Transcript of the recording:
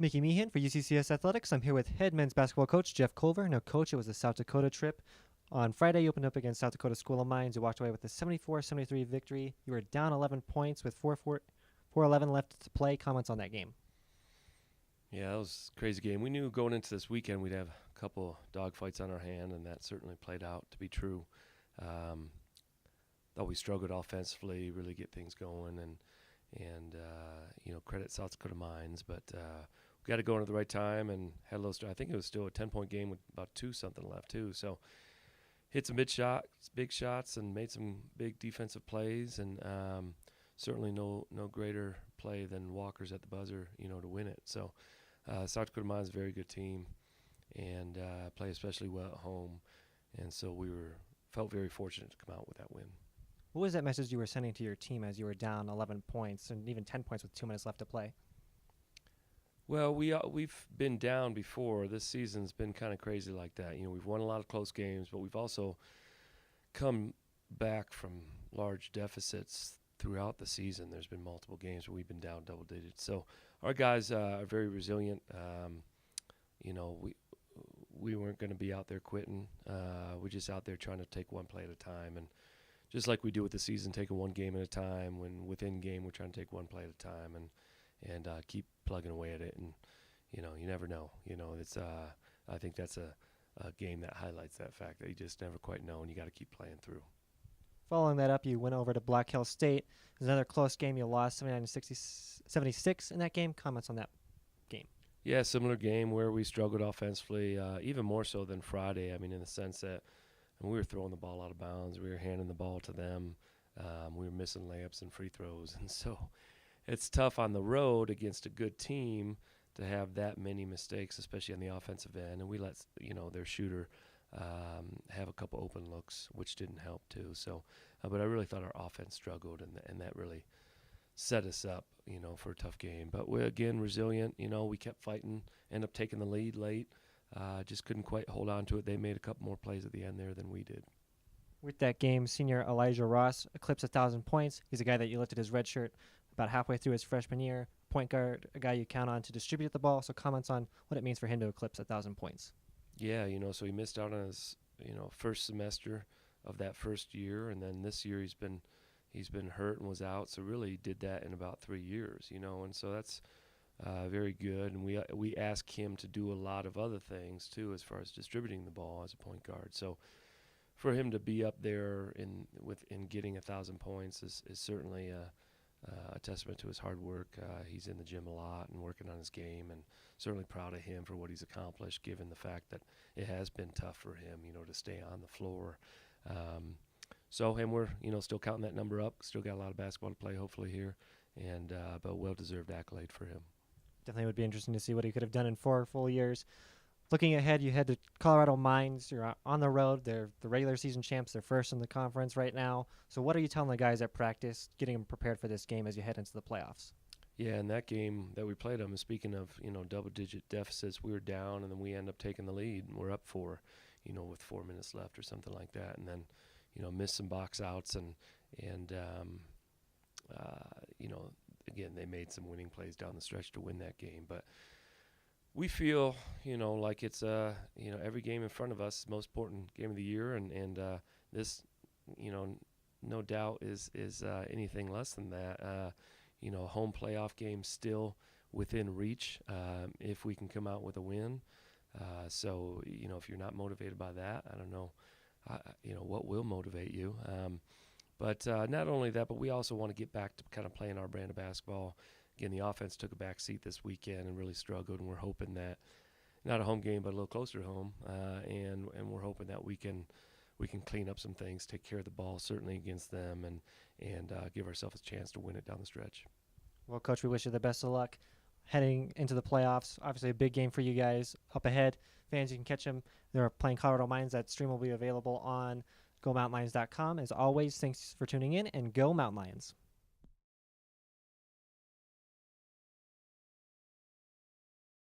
Mickey Meehan for UCCS Athletics. I'm here with head men's basketball coach Jeff Culver. Now, coach, it was a South Dakota trip. On Friday, you opened up against South Dakota School of Mines. You walked away with a 74-73 victory. You were down 11 points with 4:11 left to play. Comments on that game? Yeah, that was a crazy game. We knew going into this weekend we'd have a couple dogfights on our hand, and that certainly played out to be true. Thought we struggled offensively, really get things going, and credit South Dakota Mines, but we got to go in at the right time and had a little. I think it was still a 10-point game with about 2-something left too. So hit some big shots, and made some big defensive plays, and certainly no greater play than Walker's at the buzzer, to win it. So South Dakota Mines is a very good team, and play especially well at home, and so felt very fortunate to come out with that win. What was that message you were sending to your team as you were down 11 points and even 10 points with 2 minutes left to play? Well, we've been down before. This season's been kind of crazy like that. We've won a lot of close games, but we've also come back from large deficits throughout the season. There's been multiple games where we've been down double digits. So our guys are very resilient. We weren't going to be out there quitting. We're just out there trying to take one play at a time, and just like we do with the season, taking one game at a time. When within game, we're trying to take one play at a time and keep plugging away at it. And you never know. It's I think that's a game that highlights that fact that you just never quite know, and you got to keep playing through. Following that up, you went over to Black Hill State. It was another close game. You lost 79-76 in that game. Comments on that game? Yeah, similar game where we struggled offensively, even more so than Friday. I mean, in the sense that we were throwing the ball out of bounds. We were handing the ball to them. We were missing layups and free throws. And so it's tough on the road against a good team to have that many mistakes, especially on the offensive end. And we let, their shooter have a couple open looks, which didn't help too. So, but I really thought our offense struggled, and that really set us up, for a tough game. But we're, again, resilient. We kept fighting, ended up taking the lead late. Just couldn't quite hold on to it. They made a couple more plays at the end there than we did. With that game, senior Elijah Ross eclipsed 1,000 points. He's a guy that you lifted his red shirt about halfway through his freshman year. Point guard, a guy you count on to distribute the ball. So comments on what it means for him to eclipse 1,000 points. Yeah, so he missed out on his, first semester of that first year, and then this year he's been hurt and was out. So really did that in about 3 years, and so that's very good, and we ask him to do a lot of other things too, as far as distributing the ball as a point guard. So for him to be up there in getting 1,000 points is certainly a testament to his hard work. He's in the gym a lot and working on his game, and certainly proud of him for what he's accomplished, given the fact that it has been tough for him, to stay on the floor. And we're still counting that number up. Still got a lot of basketball to play, hopefully here, and but well-deserved accolade for him. Definitely would be interesting to see what he could have done in 4 full years. Looking ahead, you head to Colorado Mines. You're on the road. They're the regular season champs. They're first in the conference right now. So what are you telling the guys at practice, getting them prepared for this game as you head into the playoffs? Yeah, in that game that we played them, speaking of, double-digit deficits, we were down, and then we end up taking the lead, and we're up 4, with 4 minutes left or something like that. And then, missed some box outs, and again, they made some winning plays down the stretch to win that game. But we feel, like it's, every game in front of us is the most important game of the year. And this, no doubt is anything less than that. Home playoff game still within reach if we can come out with a win. So, if you're not motivated by that, I don't know, what will motivate you. But not only that, but we also want to get back to kind of playing our brand of basketball. Again, the offense took a back seat this weekend and really struggled, and we're hoping that, not a home game, but a little closer to home, and we're hoping that we can clean up some things, take care of the ball, certainly against them, and give ourselves a chance to win it down the stretch. Well, Coach, we wish you the best of luck heading into the playoffs. Obviously a big game for you guys up ahead. Fans, you can catch them. They're playing Colorado Mines. That stream will be available on GoMountainLions.com. As always, thanks for tuning in, and go Mountain Lions.